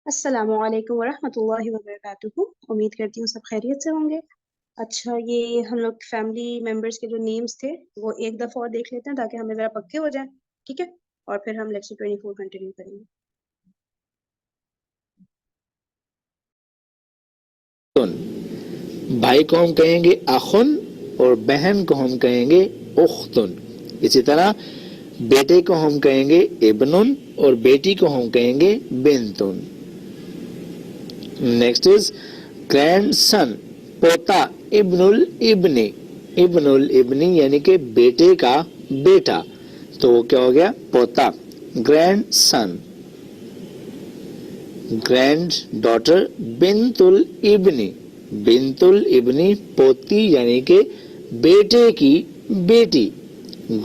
السلام علیکم ورحمۃ اللہ وبرکاتہ. امید کرتی ہوں سب خیریت سے ہوں گے. اچھا، یہ ہم لوگ فیملی ممبرس کے جو نیمز تھے وہ ایک دفعہ اور دیکھ لیتے ہیں تاکہ ہمیں ذرا پکے ہو جائیں. ٹھیک ہے، اور پھر ہم لیکچر 24 کنٹینیو کریں گے. بھائی کو ہم کہیں گے اخن اور بہن کو ہم کہیں گے اختن. اسی طرح بیٹے کو ہم کہیں گے ابنن اور بیٹی کو ہم کہیں گے بنتن. نیکسٹ از گرینڈ سن، پوتا ابن الابن. ابن الابنی یعنی کہ بیٹے کا بیٹا، تو وہ کیا ہو گیا؟ پوتا. گرینڈ سن. گرینڈ ڈاٹر بنت الابنی. بنت الابنی پوتی یعنی کہ بیٹے کی بیٹی.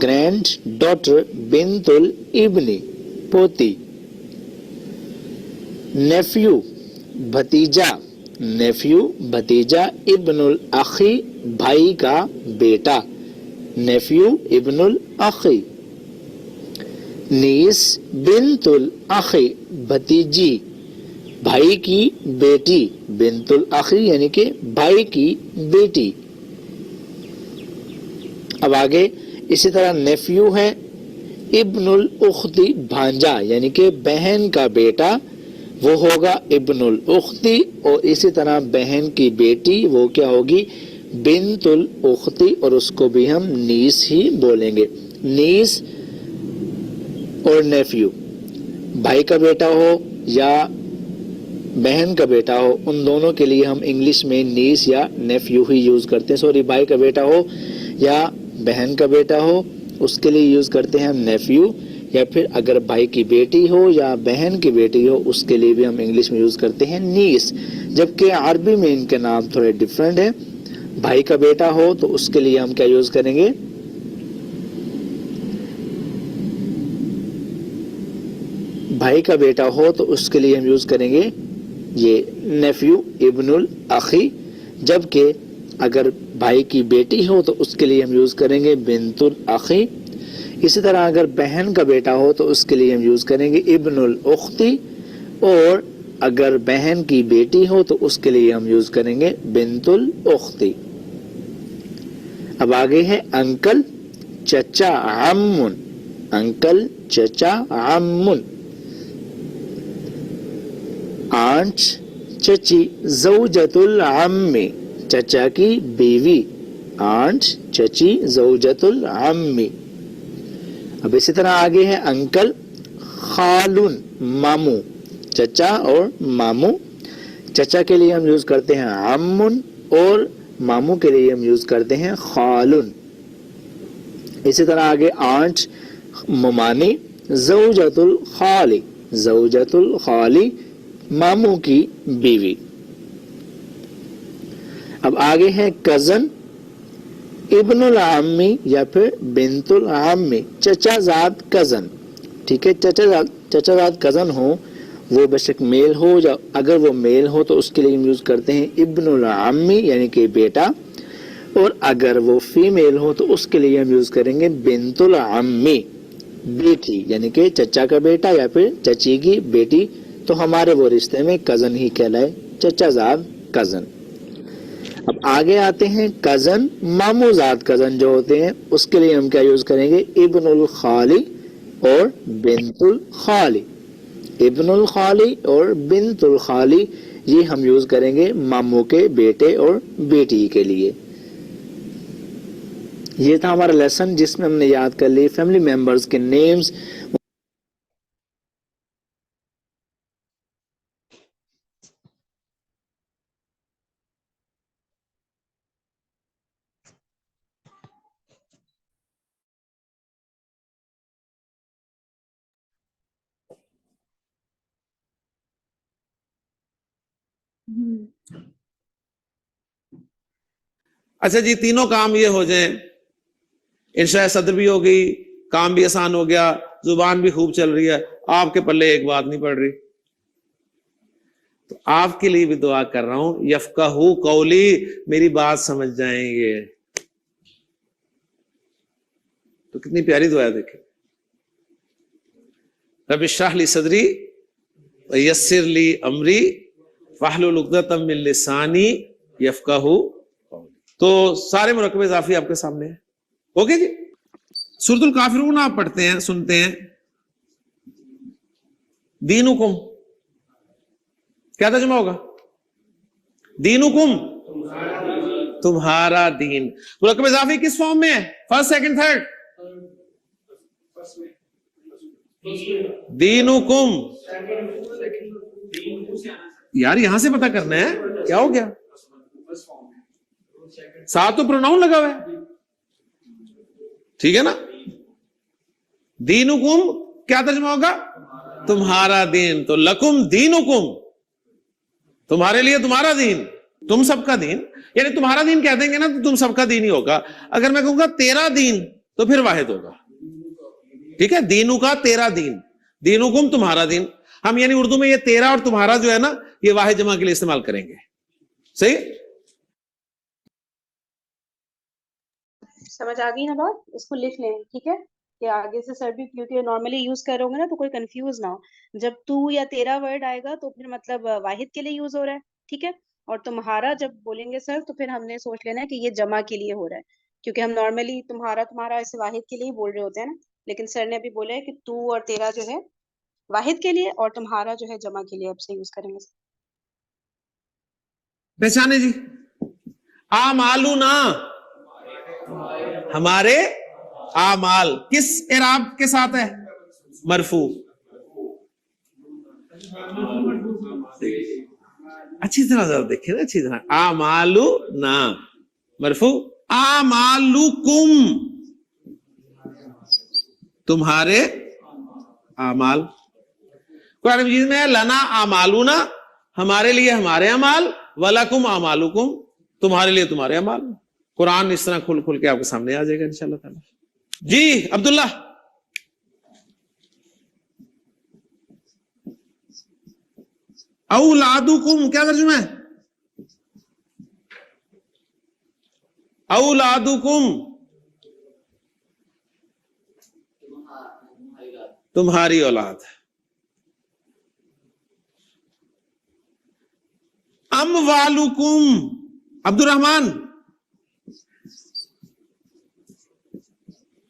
گرینڈ ڈاٹر بنت الابنی پوتی. نیفیو بھتیجا. نیفیو بھتیجا ابن الاخی بھائی کا بیٹا. نیفیو ابن الاخی. نیس بنت الاخی بھتیجی بھائی کی بیٹی. بنت الاخی یعنی کہ بھائی کی بیٹی. اب آگے اسی طرح نیفیو ہے ابن الاختی بھانجا یعنی کہ بہن کا بیٹا، وہ ہوگا ابن الاختی. اور اسی طرح بہن کی بیٹی وہ کیا ہوگی؟ بنت الاختی، اور اس کو بھی ہم نیس ہی بولیں گے. نیس اور نیفیو، بھائی کا بیٹا ہو یا بہن کا بیٹا ہو، ان دونوں کے لیے ہم انگلش میں نیس یا نیفیو ہی یوز کرتے ہیں. سوری، بھائی کا بیٹا ہو یا بہن کا بیٹا ہو اس کے لیے یوز کرتے ہیں ہم نیفیو، یا پھر اگر بھائی کی بیٹی ہو یا بہن کی بیٹی ہو اس کے لیے بھی ہم انگلش میں یوز کرتے ہیں نیس. جبکہ عربی میں ان کے نام تھوڑے ڈفرینٹ ہیں. بھائی کا بیٹا ہو تو اس کے لیے ہم کیا یوز کریں گے؟ بھائی کا بیٹا ہو تو اس کے لیے ہم یوز کریں گے یہ نیفیو ابن الاخی. جبکہ اگر بھائی کی بیٹی ہو تو اس کے لیے ہم یوز کریں گے بنت الاخی. اسی طرح اگر بہن کا بیٹا ہو تو اس کے لیے ہم یوز کریں گے ابن الاختی، اور اگر بہن کی بیٹی ہو تو اس کے لیے ہم یوز کریں گے بنت الاختی. اب آگے ہے انکل، چچا، عمن. انکل، چچا، عمن. آنٹ، چچی، زوجۃ العم، چچا کی بیوی. آنٹ، چچی، زوجۃ العم. اب اسی طرح آگے ہے انکل، خالن، ماموں. چچا اور ماموں. چچا کے لیے ہم یوز کرتے ہیں عمن، اور ماموں کے لیے ہم یوز کرتے ہیں خالن. اسی طرح آگے آنٹ، ممانی، زوجۃ الخالی. زوجۃ الخالی، ماموں کی بیوی. اب آگے ہے کزن، ابن العمی یا پھر بنت العمی، چچا زاد کزن. ٹھیک ہے، چچا زاد کزن ہو وہ بے شک میل ہو، یا اگر وہ میل ہو تو اس کے لیے ہم یوز کرتے ہیں ابن العمی یعنی کہ بیٹا، اور اگر وہ فیمیل ہو تو اس کے لیے ہم یوز کریں گے بنت العمی، بیٹی یعنی کہ چچا کا بیٹا یا پھر چچی کی بیٹی. تو ہمارے وہ رشتے میں کزن ہی کہلائے، چچا زاد کزن. اب آگے آتے ہیں کزن، ماموں زاد کزن جو ہوتے ہیں اس کے لیے ہم کیا یوز کریں گے؟ ابن الخالی اور بنت الخالی. ابن الخالی اور بنت الخالی یہ ہم یوز کریں گے ماموں کے بیٹے اور بیٹی کے لیے. یہ تھا ہمارا لیسن جس میں ہم نے یاد کر لی فیملی ممبرز کے نیمز. اچھا جی، تینوں کام یہ ہو جائیں، انشاء صدر بھی ہو گئی، کام بھی آسان ہو گیا، زبان بھی خوب چل رہی ہے، آپ کے پلے ایک بات نہیں پڑ رہی. تو آپ کے لیے بھی دعا کر رہا ہوں، یفقہوا قولی، میری بات سمجھ جائیں گے. تو کتنی پیاری دعا ہے، دیکھیں. رب اشرح لی صدری وَيَسِّرْ لِي أَمْرِي وَاحْلُلْ عُقْدَةً مِّن لِّسَانِي يَفْقَهُوا. تو سارے مرکب اضافی آپ کے سامنے ہیں. اوکے جی. سورۃ الکافرون آپ پڑھتے ہیں, سنتے ہیں. دینکم کیا ترجمہ ہوگا؟ دینکم تمہارا دین. مرکب اضافی کس فارم میں ہے؟ First, second, third? دینکم. یار یہاں سے پتہ کرنا ہے کیا ہو گیا. ساتھ تو پروناؤن لگا ہوا ہے, ٹھیک ہے نا. دینکم کیا ترجمہ ہوگا؟ تمہارا دین. تو لکم دینکم, تمہارے لیے تمہارا دین, تم سب کا دین. یعنی تمہارا دین کہہ دیں گے نا تو تم سب کا دین ہی ہوگا. اگر میں کہوں گا تیرا دین تو پھر واحد ہوگا, ٹھیک ہے. دینوں کا تیرا دین, دینکم تمہارا دین. ہم یعنی اردو میں یہ تیرا اور تمہارا جو ہے نا یہ واحد جمع کے لیے استعمال کریں گے. صحیح, سمجھ آ گئی نا بات؟ اس کو لکھ لیں, ٹھیک ہے, کہ آگے سے سر بھی کیونکہ نارملی یوز کر رہے ہوں گے نا تو کوئی کنفیوز نہ ہو. جب تو یا تیرا ورڈ آئے گا تو پھر مطلب واحد کے لیے یوز ہو رہا ہے, ٹھیک ہے. اور تمہارا جب بولیں گے سر تو پھر ہم نے سوچ لینا ہے کہ یہ جمع کے لیے ہو رہا ہے, کیونکہ ہم نارملی تمہارا ایسے واحد کے لیے ہی بول رہے ہوتے ہیں نا. لیکن سر نے ابھی بولا ہے کہ تو اور تیرا جو ہے واحد کے لیے اور تمہارا جو ہے جمع کے لیے اب سے یوز کریں گے. پہچانے جی. اعمالنا ہمارے اعمال کس اعراب کے ساتھ ہے؟ مرفوع. اچھی طرح ذرا دیکھیں نا, اچھی طرح. اعمالنا مرفوع. اعمالکم تمہارے اعمال. قرآن مجید میں لنا اعمالنا ہمارے لیے ہمارے اعمال, ولکم اعمالکم تمہارے لیے تمہارے اعمال. قرآن اس طرح کھل کھل کے آپ کے سامنے آ جائے گا انشاءاللہ تعالی. جی عبداللہ. اولادکم کیا ترجمہ ہے؟ اولادکم تمہاری اولاد. اموالکم عبد الرحمن,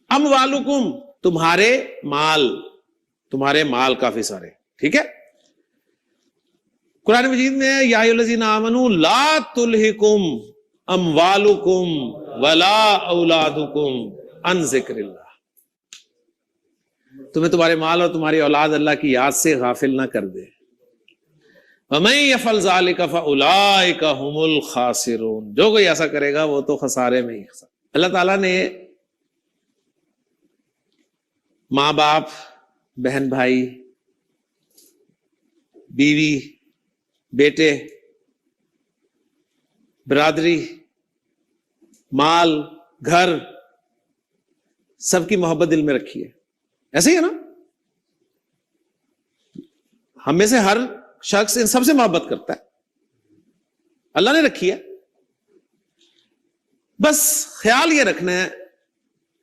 اموالکم تمہارے مال, تمہارے مال کافی سارے, ٹھیک ہے. قرآن مجید میں یا ایھا الذین آمنوا لا تلہکم اموالکم ولا اولادکم عن ذکر اللہ. تمہیں تمہارے مال اور تمہاری اولاد اللہ کی یاد سے غافل نہ کر دے. وَمَن يَفْعَلْ ذَلِكَ فَأُولَٰئِكَ هُمُ الْخَاسِرُونَ. جو کوئی ایسا کرے گا وہ تو خسارے میں ہی خسارے. اللہ تعالیٰ نے ماں باپ, بہن بھائی, بیوی, بیٹے, برادری, مال, گھر, سب کی محبت دل میں رکھی ہے. ایسے ہی ہے نا, ہم میں سے ہر شخص ان سب سے محبت کرتا ہے, اللہ نے رکھی ہے. بس خیال یہ رکھنا ہے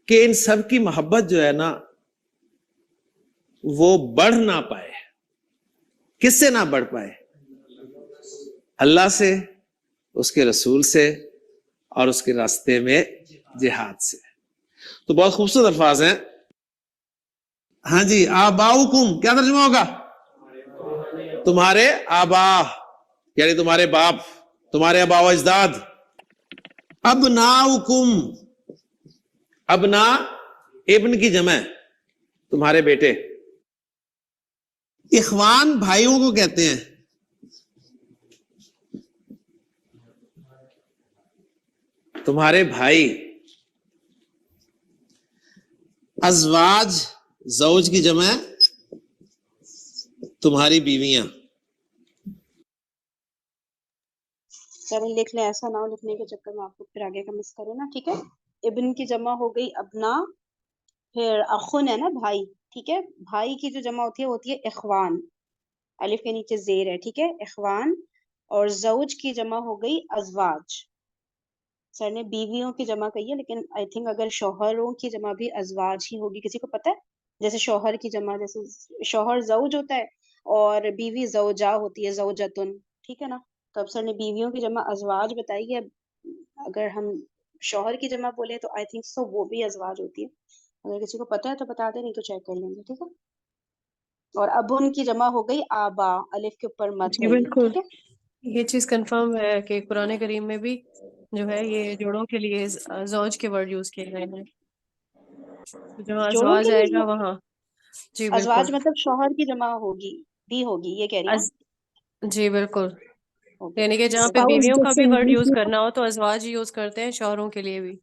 کہ ان سب کی محبت جو ہے نا وہ بڑھ نہ پائے. کس سے نہ بڑھ پائے؟ اللہ سے, اس کے رسول سے, اور اس کے راستے میں جہاد سے. تو بہت خوبصورت الفاظ ہیں. ہاں جی. آباؤکم کیا ترجمہ ہوگا؟ تمہارے آبا یعنی تمہارے باپ, تمہارے آبا و اجداد. ابناؤکم, ابنا ابن کی جمع, تمہارے بیٹے. اخوان بھائیوں کو کہتے ہیں. تمہارے بھائی. ازواج زوج کی جمع, تمہاری بیویاں. چلیں لکھ لیں, ایسا نہ ہو لکھنے کے چکر میں آپ کو پھر آگے کا مس کرے نا, ٹھیک ہے. ابن کی جمع ہو گئی ابنا, پھر اخن ہے نا بھائی, ٹھیک ہے. بھائی کی جو جمع ہوتی ہے اخوان, الف کے نیچے زیر ہے, ٹھیک ہے, اخوان. اور زوج کی جمع ہو گئی ازواج. سر نے بیویوں کی جمع کہی ہے لیکن آئی تھنک اگر شوہروں کی جمع بھی ازواج ہی ہوگی. کسی کو پتہ ہے؟ جیسے شوہر کی جمع, جیسے شوہر زوج ہوتا ہے اور بیوی زوجہ ہوتی ہے زوجتن، ٹھیک ہے نا. تو اب سر نے بیویوں کی جمع ازواج بتائی ہے. اگر ہم شوہر کی جمع بولے تو آئی تھنک سو وہ بھی ازواج ہوتی ہے. اگر کسی کو پتا ہے تو بتا دیں، نہیں تو چیک کر لیں گے، ٹھیک ہے. اور اب ان کی جمع ہو گئی آبا، الف کے اوپر مد جی ہے یہ، بالکل، ٹھیک ہے. یہ چیز کنفرم ہے کہ قرآن کریم میں بھی جو ہے یہ جوڑوں کے لیے زوج کے ورڈ یوز کیے گئے ہیں. جہاں جوڑوں ازواج کے آئے لیے گا وہاں. جی بالکل. ازواج مطلب شوہر کی جمع ہوگی بھی ہوگی، یہ کہہ رہی ہیں جی بالکل، اوکے یعنی کہ جہاں پہ اسپاؤس بیویوں کا جیسے بھی ورڈ انگلش یوز میں، کرنا ہو تو ازواج ہی یوز کرتے ہیں، شوہروں کے لیے بھی.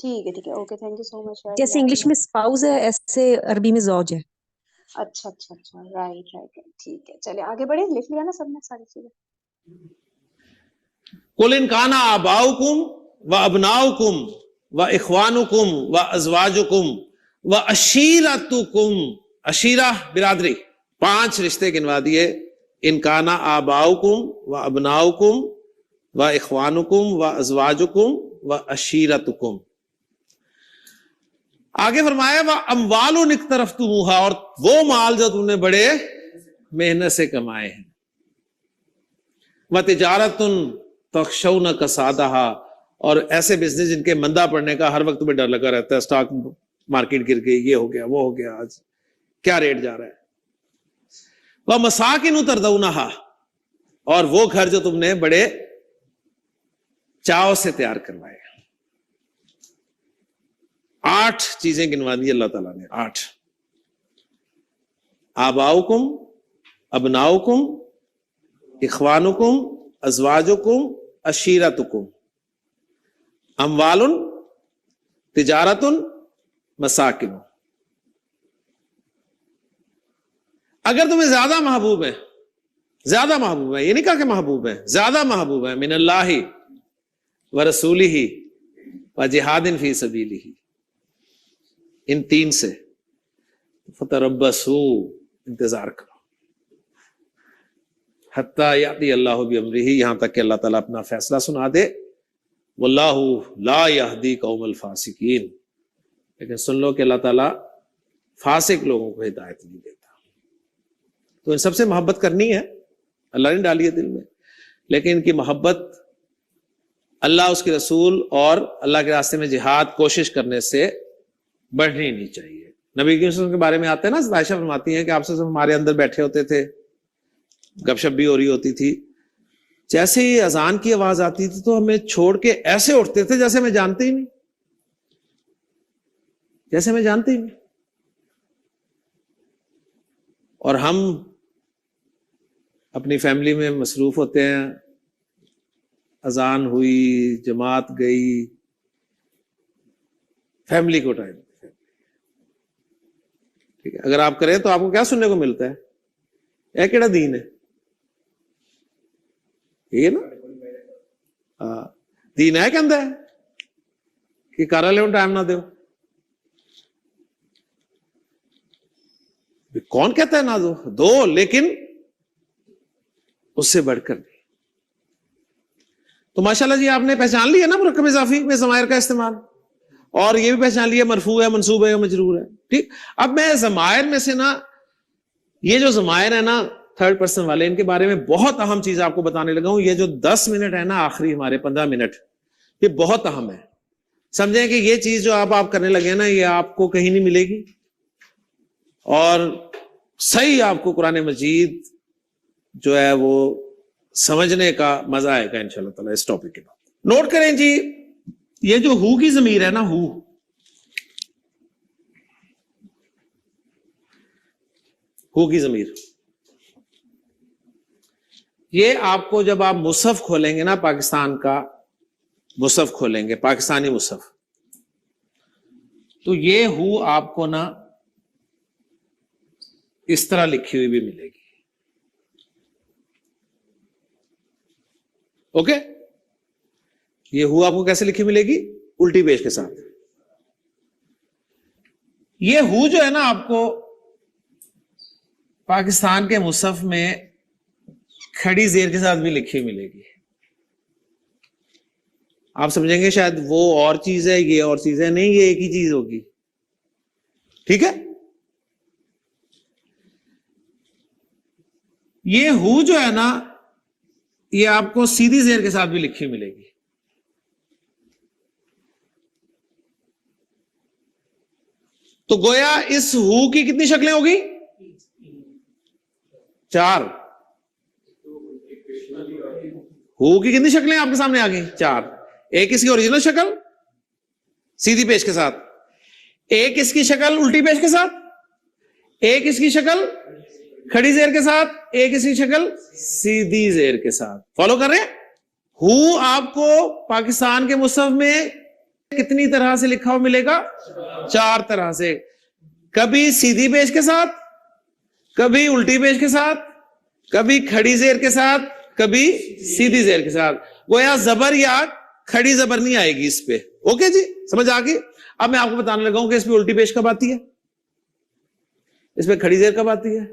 ٹھیک ہے اوکے، تھینک یو سو مچ. جیسے انگلش میں اسپاؤس ہے ایسے عربی میں زوج ہے. اچھا رائٹ ٹھیک ہے. چلے آگے بڑھے، لکھ لیا نا سب نے ساری چیزیں. قل ان کان آباؤکم و ابناؤکم و اخوانکم و ازواجکم و عشیرتکم، عشیرہ برادری، 5 رشتے گنوا دیے. ان کان آباؤکم و ابناؤکم و اخوانکم و ازواجکم و عشیرتکم. آگے فرمایا وہ اموال اقترفتموها، اور وہ مال جو تم نے بڑے محنت سے کمائے ہیں. وہ تجارت تخشون کسادها، اور ایسے بزنس جن کے مندہ پڑنے کا ہر وقت تمہیں ڈر لگا رہتا ہے، اسٹاک مارکیٹ گر گئی، یہ ہو گیا وہ ہو گیا، آج کیا ریٹ جا رہا ہے. وہ مساکن ترضونها، اور وہ گھر جو تم نے بڑے چاؤ سے تیار کروائے. 8 چیزیں گنوا دی اللہ تعالیٰ نے، 8. آباؤکم، ابناؤکم، اخوانکم، ازواجکم، عشیرتکم، اموال، تجارت، مساکن. اگر تمہیں زیادہ محبوب ہے، زیادہ محبوب ہے، یہ نہیں کہا کہ محبوب ہے، زیادہ محبوب ہے، من اللہ ورسولہ وجہاد فی سبیلہ، ان 3 سے، فتربصوا، انتظار کرو، حتی یأتی اللہ بامرہ، یہاں تک کہ اللہ تعالیٰ اپنا فیصلہ سنا دے. واللہ لا یہدی قوم الفاسقین، لیکن سن لو کہ اللہ تعالیٰ فاسق لوگوں کو ہدایت نہیں دیتا. تو ان سب سے محبت کرنی ہے، اللہ نے ڈالی ہے دل میں، لیکن ان کی محبت اللہ، اس کے رسول اور اللہ کے راستے میں جہاد کوشش کرنے سے بڑھنی نہیں چاہیے. نبی کے وسلم کے بارے میں آتے ہیں نا، عائشہ فرماتی ہیں کہ آپ سے ہمارے اندر بیٹھے ہوتے تھے، گپ شپ بھی ہو رہی ہوتی تھی، جیسے ہی اذان کی آواز آتی تھی تو ہمیں چھوڑ کے ایسے اٹھتے تھے جیسے میں جانتے ہی نہیں، جیسے میں جانتے ہی نہیں. اور ہم اپنی فیملی میں مصروف ہوتے ہیں، اذان ہوئی، جماعت گئی، فیملی کو ٹائم. ٹھیک ہے، اگر آپ کریں تو آپ کو کیا سننے کو ملتا ہے؟ اے کیڑا دین ہے یہ نا، دین ہے کہ کہ کر لے ٹائم نہ دو. کون کہتا ہے نہ دو، لیکن اس سے بڑھ کر نہیں. تو ماشاءاللہ جی آپ نے پہچان لیا نا مرکب اضافی میں ضمائر کا استعمال، اور یہ بھی پہچان لیا مرفوع ہے، منصوب ہے، مجرور ہے. ٹھیک، اب میں ضمائر میں سے نا، یہ جو ضمائر ہے نا 3rd پرسن والے، ان کے بارے میں بہت اہم چیز آپ کو بتانے لگا ہوں. یہ جو 10 منٹ ہے نا آخری ہمارے 15 منٹ، یہ بہت اہم ہے. سمجھیں کہ یہ چیز جو آپ کرنے لگے نا، یہ آپ کو کہیں نہیں ملے گی، اور صحیح آپ کو قرآن مجید جو ہے وہ سمجھنے کا مزہ آئے گا انشاءاللہ تعالی اس ٹاپک کے بعد. نوٹ کریں جی، یہ جو ہو کی ضمیر ہے نا، ہو کی ضمیر، یہ آپ کو جب آپ مصحف کھولیں گے نا، پاکستان کا مصحف کھولیں گے، پاکستانی مصحف، تو یہ ہو آپ کو نا اس طرح لکھی ہوئی بھی ملے گی. اوکے، یہ ہو آپ کو کیسے لکھی ملے گی؟ الٹی پیش کے ساتھ. یہ ہو جو ہے نا آپ کو پاکستان کے مصحف میں کھڑی زیر کے ساتھ بھی لکھی ملے گی. آپ سمجھیں گے شاید وہ اور چیز ہے، یہ اور چیز ہے، نہیں، یہ ایک ہی چیز ہوگی. ٹھیک ہے، یہ ہو جو ہے نا یہ آپ کو سیدھی زیر کے ساتھ بھی لکھی ملے گی. تو گویا اس ہو کی کتنی شکلیں ہوگی؟ 4. ہو کی کتنی شکلیں آپ کے سامنے آ گئی؟ 4. ایک اس کی اوریجنل شکل سیدھی پیش کے ساتھ, ایک اس کی شکل الٹی پیش کے ساتھ, ایک اس کی شکل کھڑی زیر کے ساتھ, ایک اس کی شکل سیدھی زیر کے ساتھ. فالو کر رہے ہیں؟ ہو آپ کو پاکستان کے مصحف میں کتنی طرح سے لکھا ہوا ملے گا؟ 4 طرح سے. کبھی سیدھی پیش کے ساتھ, کبھی الٹی پیش کے ساتھ, کبھی کھڑی زیر کے ساتھ, کبھی سیدھی زیر کے ساتھ. گویا زبر یا کھڑی زبر نہیں آئے گی اس پہ. اوکے جی, سمجھ آ گئی؟ اب میں آپ کو بتانے لگا ہوں کہ اس پہ الٹی پیش کب آتی ہے, اس پہ کھڑی زیر کب آتی ہے,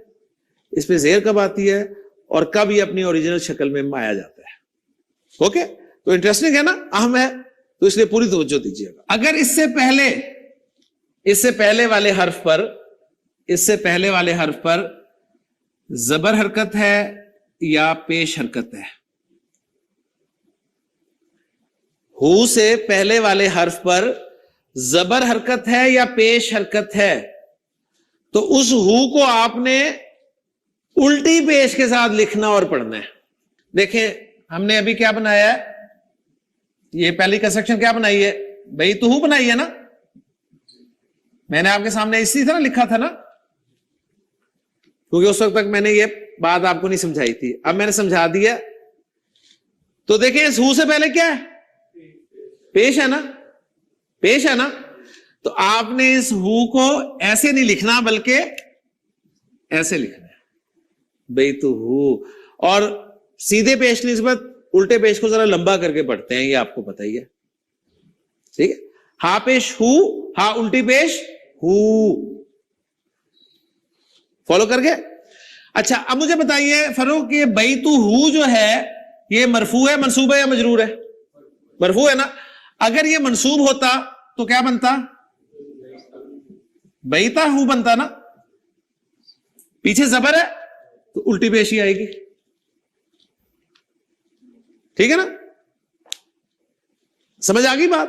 اس پہ زیر کب آتی ہے, اور کب یہ اپنی اوریجنل شکل میں آیا جاتا ہے. اوکے, تو انٹرسٹنگ ہے نا, اہم ہے, تو اس لیے پوری توجہ دیجیے گا. اگر اس سے پہلے والے حرف پر زبر حرکت ہے یا پیش حرکت ہے, ہو سے پہلے والے حرف پر زبر حرکت ہے یا پیش حرکت ہے, تو اس ہو کو آپ نے الٹی پیش کے ساتھ لکھنا اور پڑھنا ہے. دیکھیں ہم نے ابھی کیا بنایا ہے, یہ پہلی کنسٹرکشن کیا بنائی ہے بھائی؟ تو ہو بنائی ہے نا, میں نے آپ کے سامنے اسی طرح لکھا تھا نا, کیونکہ اس وقت تک میں نے یہ بات آپ کو نہیں سمجھائی تھی, اب میں نے سمجھا دیا. تو دیکھیں اس ہو سے پہلے کیا ہے؟ پیش ہے نا, پیش ہے نا. تو آپ نے اس ہو کو ایسے نہیں لکھنا بلکہ ایسے لکھنا ہے بھئی تو ہو. اور سیدھے پیش کی نسبت الٹے پیش کو ذرا لمبا کر کے پڑھتے ہیں, یہ آپ کو پتہ ہی ہے. ٹھیک ہے, ہا پیش ہو, ہا الٹی پیش ہو. فالو کر گئے؟ اچھا اب مجھے بتائیے فروغ, یہ بھئی تو ہو جو ہے یہ مرفوع ہے, منصوب ہے یا مجرور ہے؟ مرفوع ہے نا. اگر یہ منصوب ہوتا تو کیا بنتا؟ بیتا ہو بنتا نا. پیچھے زبر ہے تو الٹی پیش ہی آئے گی. ٹھیک ہے نا, سمجھ آ گئی بات؟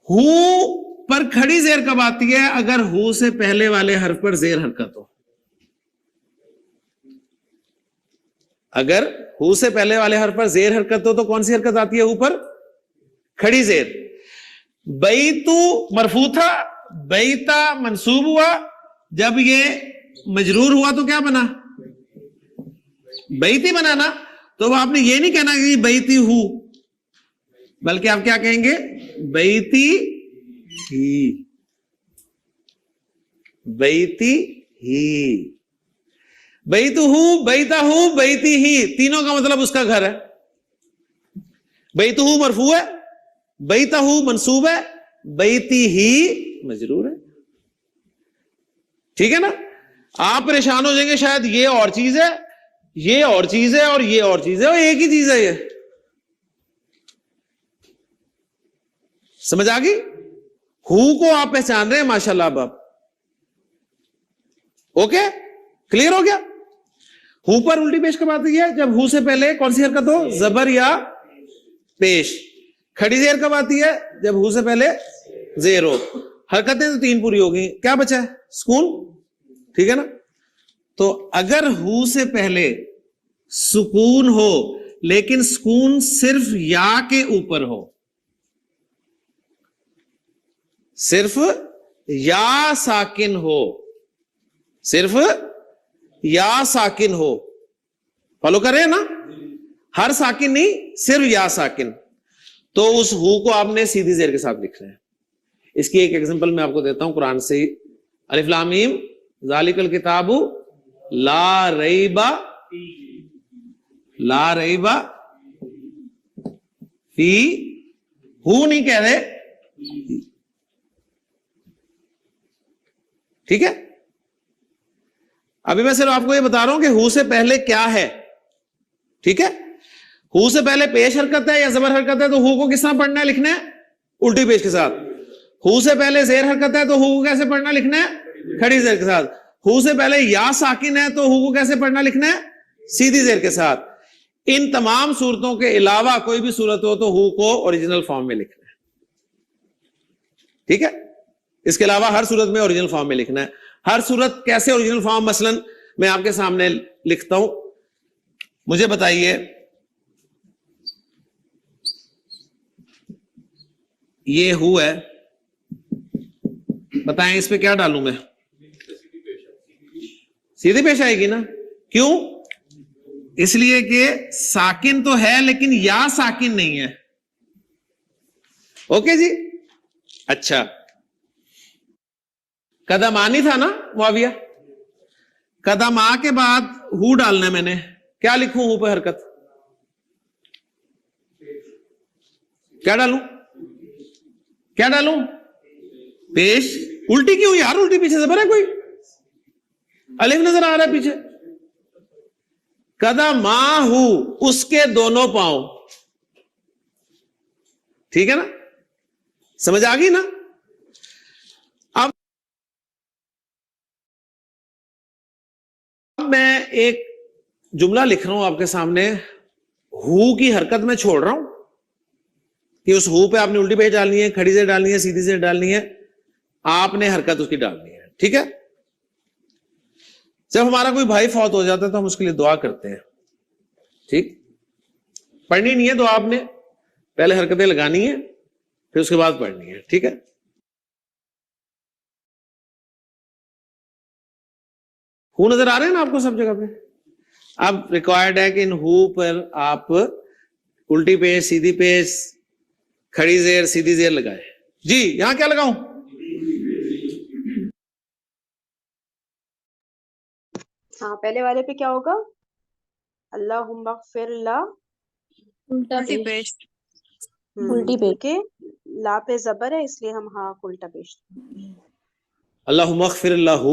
ہو پر کھڑی زیر کب آتی ہے؟ اگر ہو سے پہلے والے حرف پر زیر حرکت ہو. اگر ہو سے پہلے والے حرف پر زیر حرکت ہو تو کون سی حرکت آتی ہے؟ اوپر کھڑی زیر. بیتو مرفوع تھا, بیتا منصوب ہوا, جب یہ مجرور ہوا تو کیا بنا؟ بیتی بنا نا. تو آپ نے یہ نہیں کہنا کہ بیتی ہو, بلکہ آپ کیا کہیں گے؟ بیتی ہی, بیتی ہی. بیتو ہو, بیتا ہو, بیتی ہی, تینوں کا مطلب اس کا گھر ہے. بیتو ہو مرفوع ہے, بیتا ہو منصوب ہے, بیتی ہی مجرور ہے. ٹھیک ہے نا. آپ پریشان ہو جائیں گے شاید, یہ اور چیز ہے, یہ اور چیز ہے, اور یہ اور چیز ہے, اور ایک ہی چیز ہے یہ. سمجھ آ گئی؟ ہو کو آپ پہچان رہے ہیں ماشاءاللہ. اب آپ اوکے, کلیئر ہو گیا؟ ہو پر الٹی پیش کب آتی ہے؟ جب ہو سے پہلے کون سی حرکت ہو؟ زبر یا پیش. کھڑی زیر کب آتی ہے؟ جب ہو سے پہلے زیر ہو. حرکتیں تو 3 پوری ہو گئی, کیا بچا ہے؟ سکون. ٹھیک ہے نا. تو اگر ہو سے پہلے سکون ہو, لیکن سکون صرف یا کے اوپر ہو, صرف یا ساکن ہو, صرف یا ساکن ہو. فالو کر رہے ہیں نا؟ ہر ساکن نہیں, صرف یا ساکن. تو اس ہو کو آپ نے سیدھی زیر کے ساتھ لکھنا ہے. اس کی ایک ایگزامپل میں آپ کو دیتا ہوں قرآن سے. الف لام میم ذالک الکتاب لا ریبا, لا ریبا فی, ہو نہیں کہہ رہے. ٹھیک ہے. ابھی میں صرف آپ کو یہ بتا رہا ہوں کہ ہو سے پہلے کیا ہے. ٹھیک ہے. ہو سے پہلے پیش حرکت ہے یا زبر حرکت ہے, تو ہو کو کس طرح پڑھنا ہے, لکھنا ہے الٹی پیش کے ساتھ. ہو سے پہلے زیر حرکت ہے تو ہو کو کیسے پڑھنا, لکھنا ہے کھڑی زیر کے ساتھ. ہو سے پہلے یا ساکن ہے تو ہو کو کیسے پڑھنا لکھنا ہے؟ سیدھی زیر کے ساتھ. ان تمام صورتوں کے علاوہ کوئی بھی صورت ہو تو ہو کو اوریجنل فارم میں لکھنا ہے. ٹھیک ہے؟ اس کے علاوہ ہر صورت میں اوریجنل فارم میں لکھنا ہے. ہر صورت کیسے اوریجنل فارم؟ مثلا میں آپ کے سامنے لکھتا ہوں. مجھے بتائیے یہ ہو ہے, بتائیں اس پہ کیا ڈالوں میں؟ سیدھی پیش آئے گی نا. کیوں؟ اس لیے کہ ساکن تو ہے لیکن یا ساکن نہیں ہے. اوکے جی. اچھا, قدمانی تھا نا معاویہ, قدم آ کے بعد ہو ڈالنا ہے. میں نے کیا لکھوں ہو پہ حرکت؟ کیا ڈالوں؟ کیا ڈالوں؟ پیش. الٹی کیوں یار؟ الٹی پیچھے زبر ہے کوئی؟ الف نظر آ رہا ہے پیچھے. قدم ہو اس کے دونوں پاؤں. ٹھیک ہے نا؟ سمجھ آ گئی نا؟ اب میں ایک جملہ لکھ رہا ہوں آپ کے سامنے. ہو کی حرکت میں چھوڑ رہا ہوں کہ اس ہو پہ آپ نے الٹی پیش ڈالنی ہے, کھڑی سے ڈالنی ہے, سیدھی سے ڈالنی ہے. آپ نے حرکت اس کی ڈالنی ہے. ٹھیک ہے؟ جب ہمارا کوئی بھائی فوت ہو جاتا ہے تو ہم اس کے لیے دعا کرتے ہیں. ٹھیک؟ پڑھنی نہیں ہے تو آپ نے پہلے حرکتیں لگانی ہے, پھر اس کے بعد پڑھنی ہے. ٹھیک ہے؟ ہو نظر آ رہے ہیں نا آپ کو سب جگہ پہ؟ اب ریکوائرڈ ہے کہ ان ہو پر آپ الٹی پیش, سیدھی پیش, کھڑی زیر, سیدھی زیر لگائے. جی یہاں کیا لگاؤں؟ ہاں پہلے والے پہ کیا ہوگا؟ اللہم اغفر اللہ. الٹی پیش. الٹی پیش. کیونکہ لا پہ زبر ہے اس لیے ہم ہاں کو الٹا پیش. اللہم اغفر اللہ.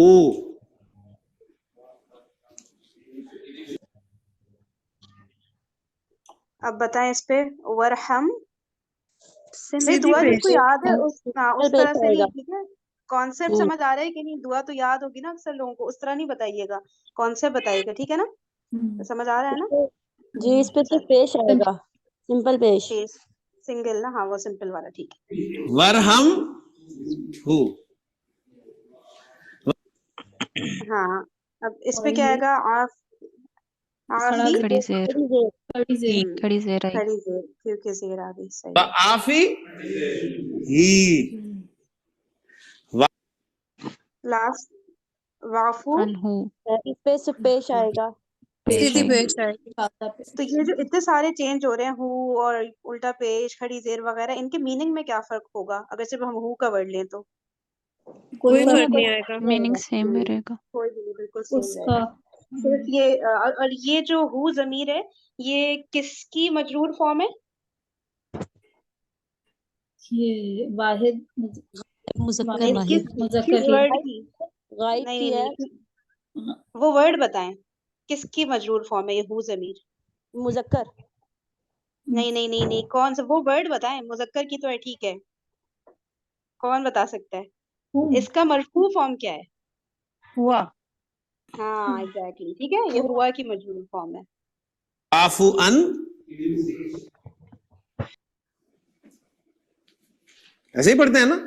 اب بتائیں اس پہ ورحم. بھئی سیدھی دعا جس پیش. کو یاد ہے اس طرح سے آئے گا. نہیں. ٹھیک ہے؟ کانسیپٹ سمجھ آ رہا ہے کہ نہیں؟ دعا تو یاد ہوگی نا اکثر لوگوں کو, اس طرح نہیں بتائیے گا, کانسیپٹ بتائیے گا. ٹھیک ہے نا؟ سمجھ آ رہا ہے نا؟ جی اس پہ تو پیش آئے گا, سمپل پیش. پیش سنگل نا, ہاں وہ سمپل والا. ٹھیک ہے. ورحم ہو. ہاں اب اس پہ کیا آئے گا؟ آفی. کھڑی زیر کھڑی زیر آئی. کھڑی زیر کیونکہ زیر آ گئی. صحیح. آفی ہی. لاسٹ وافو. انہو اس پہ صرف پیش آئے گا. سیدھی آئی. پیش آئے گی. تو یہ جو اتنے سارے چینج ہو رہے ہیں, ہو اور الٹا پیش, کھڑی زیر وغیرہ, ان کے میننگ میں کیا فرق ہوگا اگر صرف ہم ہو کا ورڈ لیں تو؟ کوئی فرق نہیں آئے گا. میننگ سیم میں رہے گا. کوئی بھی نہیں, بالکل سیم رہے گا. صرف یہ اور یہ جو ہو ضمیر ہے یہ کس کی مجرور فارم ہے؟ یہ واحد مذکر کس ورڈ کی؟ غائب نہیں کی نہیں ہے. نہیں, وہ ورڈ بتائیں کس کی مجرور فارم ہے یہ ہو ضمیر؟ مذکر. نہیں نہیں نہیں نہیں, کون سا وہ ورڈ بتائیں. مذکر کی تو ہے, ٹھیک ہے, کون بتا سکتا ہے اس کا مرفوع فارم کیا ہے؟ ہوا. ہاں ایگزیکٹلی. ٹھیک ہے, یہ ہوا کی مجرور فارم ہے. آفو ان. ایسے ہی پڑھتے ہیں نا,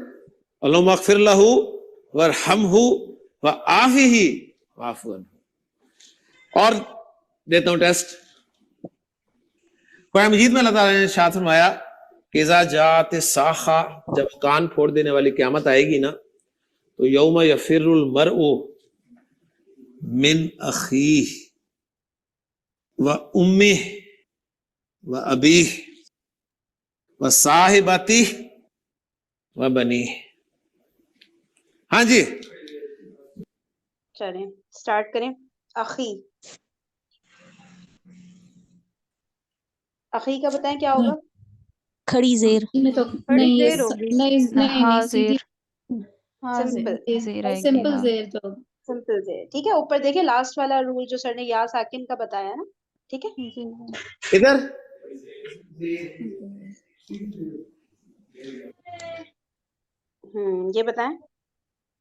اللہم اغفر لہ ورحمہ وعافہ واعف عنہ. اور دیتا ہوں ٹیسٹ. قرآن مجید میں اللہ تعالیٰ نے ارشاد فرمایا کہ اذا جاءت الساخہ, جب کان پھوڑ دینے والی قیامت آئے گی نا, تو یوم یفر المرء من اخیہ و امہ و ابیہ و صاحبتہ و بنیہ. ہاں جی چلیں سٹارٹ کریں. اخی, اخی کا بتائیں کیا ہوگا؟ کھڑی زیر. کھڑی زیر ہوگی. ہا زیر سمپل زیر آئے گی. سمپل ہاں زیر جو سمپل زیر. ٹھیک ہے, اوپر دیکھیں لاسٹ والا رول جو سر نے یا ساکن کا بتایا نا. ٹھیک ہے, ادھر یہ بتائیں.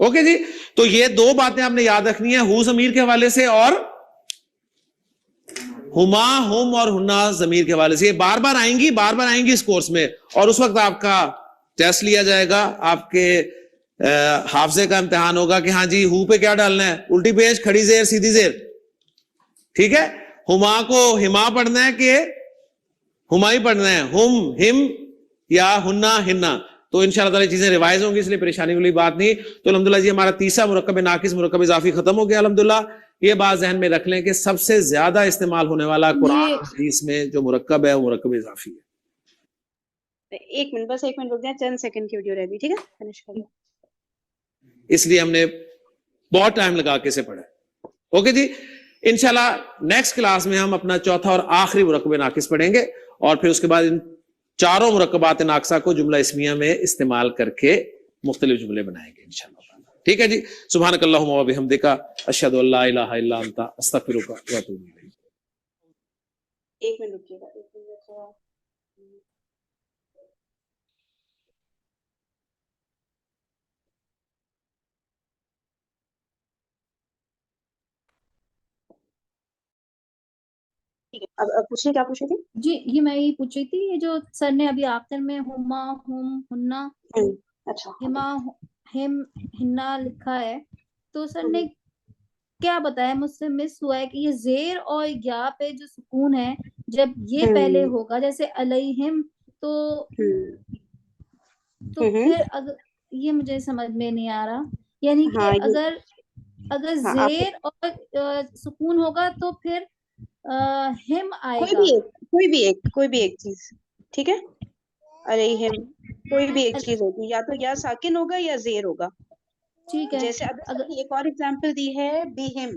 اوکے جی, تو یہ دو باتیں آپ نے یاد رکھنی ہیں, ہو ضمیر کے حوالے سے اور ہما ہم اور ہنا ضمیر کے حوالے سے. یہ بار بار آئیں گی اس کورس میں, اور اس وقت آپ کا ٹیسٹ لیا جائے گا, آپ کے حافظے کا امتحان ہوگا کہ ہاں جی ہو پہ کیا ڈالنا ہے, الٹی پیش, کھڑی زیر, سیدھی زیر. ٹھیک ہے, ہما کو ہما پڑھنا ہے کہ ہما ہی پڑھنا ہے, ہم ہم یا ہنا ہنا. تو انشاءاللہ تعالی چیزیں ریوائز ہوں گی, اس لیے پریشانی والی بات نہیں. تو الحمدللہ جی ہمارا تیسرا مرکب ناقص مرکب اضافی ختم ہو گیا الحمدللہ. یہ بات ذہن میں رکھ لیں کہ سب سے زیادہ استعمال ہونے والا قرآن اور حدیث میں جو مرکب ہے وہ مرکب اضافی ہے. ایک منٹ, بس ایک منٹ رک جائیں, چند سیکنڈ کی ویڈیو رہ گئی, ٹھیک ہے, فنش کر لو. اس لیے ہم نے بہت ٹائم لگا کے اسے پڑھا. اوکے جی, انشاءاللہ نیکسٹ کلاس میں ہم اپنا چوتھا اور آخری مرکب ناقص پڑھیں گے, اور پھر اس کے بعد ان چاروں مرکبات ناقصہ کو جملہ اسمیہ میں استعمال کر کے مختلف جملے بنائیں گے انشاءاللہ. ٹھیک ہے جی, سبحانک اللہم و بحمدک, اشہد ان لا الہ الا انت, استغفرک و اتوب الیک. ایک منٹ رکیے گا, ایک منٹ. اب پوچھیے, کیا پوچھی تھی؟ جی یہ میں یہ پوچھ رہی تھی, یہ جو سر نے ابھی آخر میں ہما ہم ہننا اچھا, ہما ہم ہننا لکھا ہے, تو سر نے کیا بتایا, مجھ سے مس ہوا ہے کہ یہ زیر اور یا پہ جو سکون ہے جب یہ پہلے ہوگا, جیسے علیہم, تو پھر اگر یہ مجھے سمجھ میں نہیں آ رہا, یعنی کہ اگر زیر اور سکون ہوگا تو پھر ہم آئے گا, کوئی بھی ایک چیز, ٹھیک ہے, علیہم کوئی بھی ایک چیز ہوگی, یا تو یا ساکن ہوگا یا زیر ہوگا. ٹھیک ہے, جیسے اب ایک اور ایگزامپل دی ہے بہم,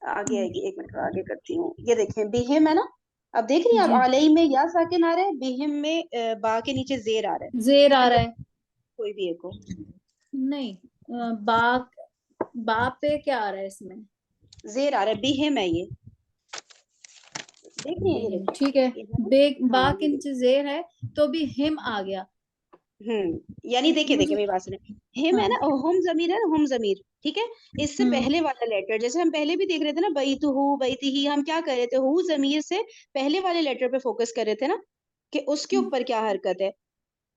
آگے آئے گی, ایک منٹ آگے کرتی ہوں. یہ دیکھیں بہم ہے نا, اب دیکھ رہی ہیں آپ, علیہ میں یا ساکن آ رہا ہے, بہم میں با کے نیچے زیر آ رہا ہے. زیر آ رہا ہے, کوئی بھی ایک ہو نہیں, با پہ کیا آ رہا ہے, اس میں زیر آ رہا ہے, بہم ہے یہ, دیکھ رہی ہیں, یہ ٹھیک ہے, با کے نیچے زیر ہے تو بھی ہم آ گیا. یعنی دیکھیں میری بات سنیں, ہم ہے نا, ہم ضمیر ہے نا, ہم ضمیر, ٹھیک ہے, اس سے پہلے والا لیٹر, جیسے ہم پہلے بھی دیکھ رہے تھے نا, بیتہو بیتہی, ہم کیا کر رہے تھے, ہو ضمیر سے پہلے والے لیٹر پہ فوکس کر رہے تھے نا, کہ اس کے اوپر کیا حرکت ہے,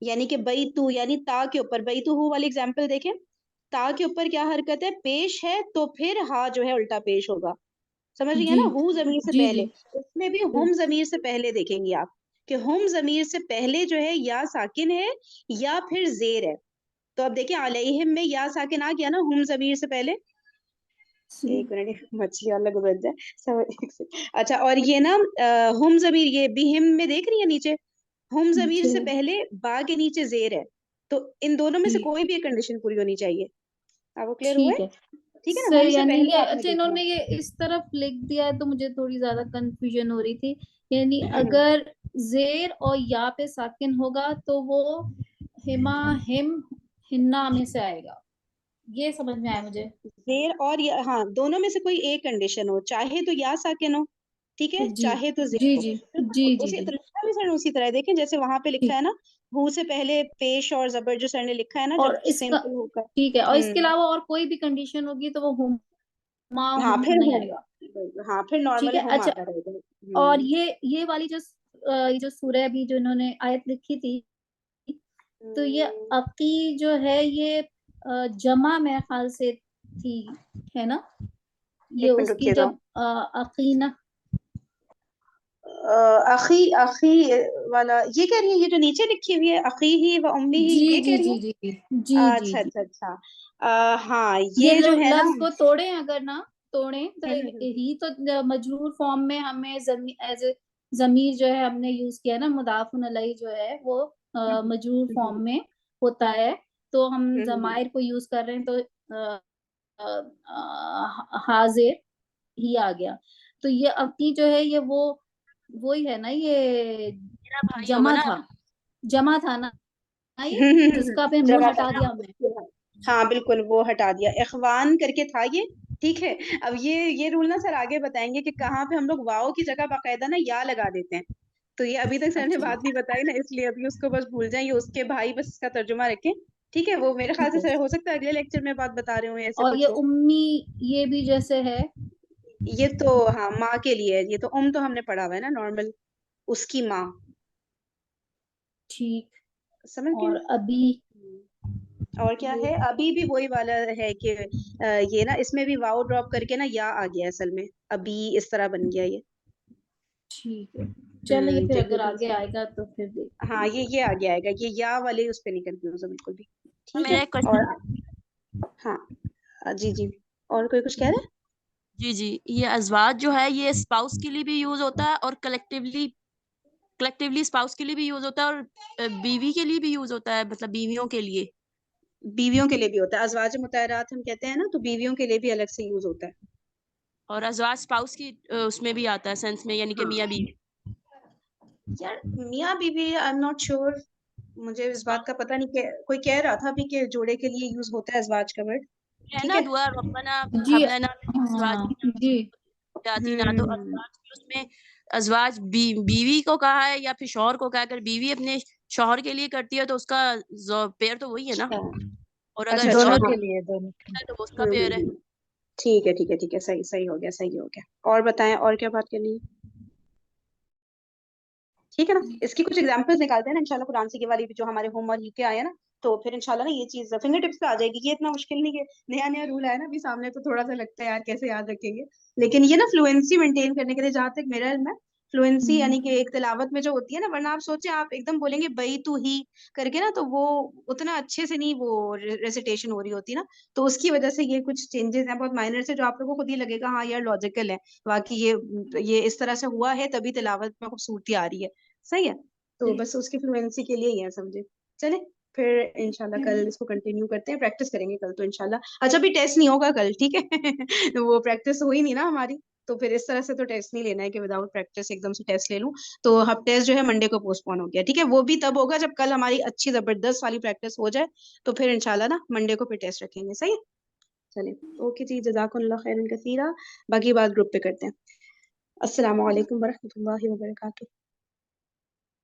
یعنی کہ بیتو یعنی تا کے اوپر, بیتہو والی ایگزامپل دیکھیں, تا کے اوپر کیا حرکت ہے, پیش ہے, تو پھر ہا جو ہے الٹا پیش ہوگا, سمجھ رہی ہیں نا, ہو ضمیر سے پہلے. اس میں بھی ہم ضمیر سے پہلے دیکھیں گی آپ, کہ ہم ضمیر سے پہلے جو ہے یا ساکن ہے یا پھر زیر ہے. تو اب دیکھیں علیہم میں یا ساکن آ گیا نا ہم ضمیر سے پہلے, ایک منٹ مچھی الگ بن جائے. اچھا, اور یہ نا ہم ضمیر, یہ بہم میں دیکھ رہی ہے نیچے, ہم ضمیر سے پہلے با کے نیچے زیر ہے, تو ان دونوں میں سے کوئی بھی ایک کنڈیشن پوری ہونی چاہیے. آپ کو کلیئر ہوئے, ٹھیک ہے نا, ہم سے پہلے آپ نے اچھا, انہوں نے یہ اس طرف لکھ دیا ہے تو مجھے تھوڑی زیادہ کنفیوژن ہو رہی تھی, یعنی اگر زیر اور یا پہ ساکن ہوگا تو وہ ہما ہم ہننا میں سے آئے گا, یہ سمجھ میں آیا مجھے. زیر اور ہاں, دونوں میں سے کوئی ایک کنڈیشن ہو, چاہے تو یا ساکن ہو, ٹھیک ہے, چاہے تو زیر ہو, اسی طرح دیکھیں جیسے وہاں پہ لکھا ہے نا, ہو سے پہلے پیش اور زبر جو سر نے لکھا ہے نا, اور جو سمپل ہو کر, ٹھیک ہے, اور اس کے علاوہ اور کوئی بھی کنڈیشن ہوگی تو وہ ہاں پھر نہیں آئے گا, ہاں پھر نارمل ہم آتا رہے گا. اور یہ والی جو سورہ ابھی جو انہوں نے آیت لکھی تھی, تو یہ عقی جو ہے یہ جمع میں خیال سے تھی, ہے نا, یہ اس کی جب عقینہ اخی والا یہ کہہ رہی ہے, یہ جو نیچے لکھی ہوئی ہے عقی ہی و امی ہی, یہ کہہ رہی ہے, اچھا اچھا اچھا, ہاں یہ جو ہے نا, لفظ کو توڑیں, اگر نہ توڑیں تو ہی تو مجرور فارم میں ہمیں ضمیر جو ہے ہم نے یوز کیا نا, مضاف الیہ جو ہے وہ مجرور فارم میں ہوتا ہے, تو ہم ضمائر کو یوز کر رہے ہیں تو حاضر ہی آ گیا. تو یہ عقی جو ہے یہ وہی ہے نا, یہ جمع تھا نا, جس کا پہ نون ہٹا دیا ہم نے. ہاں بالکل, وہ ہٹا دیا, اخوان کر کے تھا یہ, ٹھیک ہے. اب یہ رول نا سر آگے بتائیں گے کہ کہاں پہ ہم لوگ واؤ کی جگہ باقاعدہ نا یا لگا دیتے ہیں, تو یہ ابھی تک سر نے بات نہیں بتائی نا, اس لیے ابھی اس کو بس بھول جائیں, یہ اس کے بھائی بس اس کا ترجمہ رکھیں, ٹھیک ہے, وہ میرے خیال سے ٹھیک ہے. سر ہو سکتا ہے اگلے لیکچر میں بات بتا رہے ہوں ایسے اور کچھ یہ ہو. امی یہ بھی جیسے ہے یہ تو ہاں ماں کے لیے ہے, یہ تو تو ہم نے پڑھا ہوا ہے نا نارمل, اس کی ماں. ٹھیک. سمجھ اور گئے. ابھی اور کیا ہے, ابھی بھی وہی والا ہے کہ یہ نا اس میں بھی واؤ ڈراپ کر کے نا یا آ گیا اصل میں, ابھی اس طرح بن گیا یہ. ٹھیک ہے, چلو یہ پھر اگر یہ آگے آئے گا تو پھر دیکھ. ہاں یہ آگے آئے گا, یہ یا والے اس پہ نہیں کنفیوز ہو بالکل بھی. ٹھیک میرا ہے. ایک کوشچن. اور ہاں جی جی, اور کوئی کچھ کہہ رہا ہے؟ جی یہ ازواج جو ہے یہ اسپاؤس کے لیے بھی یوز ہوتا ہے اور کلیکٹیولی اسپاؤس کے لیے بھی یوز ہوتا ہے اور بیوی کے لیے بھی یوز ہوتا ہے, مطلب بیویوں کے لیے. بیویوں کے لیے بھی ہوتا ہے, ازواج مطہرات ہم کہتے ہیں نا, تو بیویوں کے لیے بھی الگ سے یوز ہوتا ہے. اور ازواج اسپاؤس کی اس میں بھی آتا ہے سینس میں, یعنی کہ ہاں. میاں بیوی. یار میاں بیوی آئی ایم ناٹ شیور, مجھے اس بات کا پتہ نہیں, کہ کوئی کہہ رہا تھا ابھی کہ جوڑے کے لیے یوز ہوتا ہے ازواج کا ورڈ. ہے ٹھیک نا ہے. دعا ربنا جی حب لنا من ہاں ازواجنا جی ذریاتنا, تو ازواج کی اس میں ازواج بیوی کو کہا ہے یا پھر شوہر کو کہا ہے. اگر بیوی اپنے شوہر کے لیے کرتی ہے تو اس کا پیر تو وہی ہے نا, اور اگر اچھا دونوں شوہر کے لیے دونوں کے ہے تو وہ اس کا پیر ہے. ٹھیک ہے ٹھیک ہے ٹھیک ہے, صحیح ہو گیا. اور بتائیں, اور کیا بات کرنی ہے؟ ٹھیک ہے نا, اس کی کچھ ایگزامپلس نکالتے ہیں نا انشاءاللہ قرآن سے, والی بھی جو ہمارے ہوم ورک کے آئے ہیں نا, تو پھر انشاءاللہ نا یہ چیز فنگر ٹپس پہ آ جائے گی. یہ اتنا مشکل نہیں کہ نیا رول آیا نا ابھی سامنے, تو تھوڑا سا لگتا ہے یار کیسے یاد رکھیں گے, لیکن یہ نا فلوئنسی مینٹین کرنے کے لیے, جہاں تک میرا علم ہے, فلوئنسی یعنی کہ ایک تلاوت میں جو ہوتی ہے نا, ورنہ آپ سوچیں آپ ایک دم بولیں گے بئی تو ہی کر کے نا, تو وہ اتنا اچھے سے نہیں وہ ریسیٹیشن ہو رہی ہوتی نا, تو اس کی وجہ سے یہ کچھ چینجز ہیں بہت مائنر سے, جو آپ لوگوں کو خود ہی لگے گا ہاں یار لاجیکل ہے, باقی یہ اس طرح سے ہوا ہے تبھی تلاوت میں خوبصورتی آ رہی ہے. صحیح ہے, تو بس اس کی فلوئنسی کے لیے ہی ہے, سمجھے. چلے پھر انشاءاللہ کل اس کو کنٹینیو کرتے ہیں, پریکٹس کریں گے کل تو انشاءاللہ. اچھا بھی ٹیسٹ نہیں ہوگا کل, ٹھیک ہے, وہ پریکٹس ہوئی نہیں نا ہماری, تو پھر اس طرح سے تو ٹیسٹ نہیں لینا ہے کہ وداؤٹ پریکٹس ایک دم سے ٹیسٹ لے لوں. تو اب ٹیسٹ جو ہے منڈے کو پوسٹ پون ہو گیا, ٹھیک ہے, وہ بھی تب ہوگا جب کل ہماری اچھی زبردست والی پریکٹس ہو جائے, تو پھر انشاءاللہ نا منڈے کو پھر ٹیسٹ رکھیں گے. صحیح ہے, چلیں اوکے جی, جزاکم اللہ خیرا کثیرا. باقی بات گروپ پہ کرتے ہیں. السلام علیکم ورحمۃ اللہ وبرکاتہ.